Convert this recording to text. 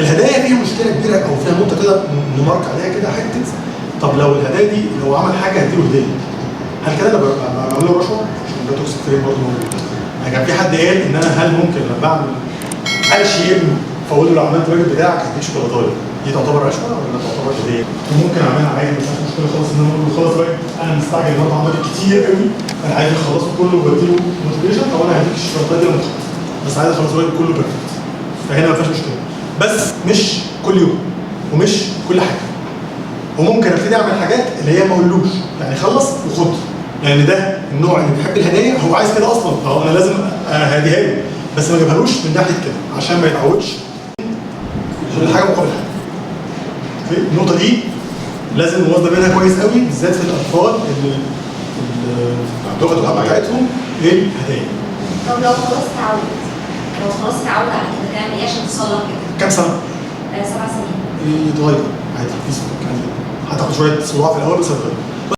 الهدايا فيها مشكله كبيره او فيها نقطه كده نمارك عليها كده حته. طب لو الهدايا دي لو عمل حاجه هديله هديه، هل كده انا بعمل له رشوه؟ عشان ده توكسيك فريم برضه موجود. يعني كان في حد قال ان انا هل ممكن لما بعمل اشي ابنه فاقول له لو عملت الواجب بتاعك هديك شوكولاته، دي تعتبر رشوه ولا تعتبر هديه؟ وممكن اعملها عادي مش مشكله خالص ان انا اقول له خلاص الواجب انا مستعجل النهارده عمال كتير قوي انا عايز اخلصه كله وبديله موتيفيشن، طب انا هديك الشوكولاته دي لما بس عايز اخلص الواجب كله بيرفكت. فهنا ما فيهاش مشكله، بس مش كل يوم ومش كل حاجه. وممكن ابتدي اعمل حاجات اللي هي ما اقولوش يعني خلص وخد، لان ده النوع اللي بيحب الهدايا هو عايز كده اصلا، فهو انا لازم اهديها له، بس ما اجيبهالوش من ناحيه كده عشان ما يتعودش الحاجه مقابل حاجه. النقطه دي لازم نوظف منها كويس قوي بالذات في الاطفال اللي لغه الاب بتاعتهم الهدايا. طب لو خلاص اتعود على كده تعمل ايه عشان تصلح كده؟ كام سنه؟ 7 سنين. يتغير عادي، هتاخد شويه صداع في الاول بس هتغير.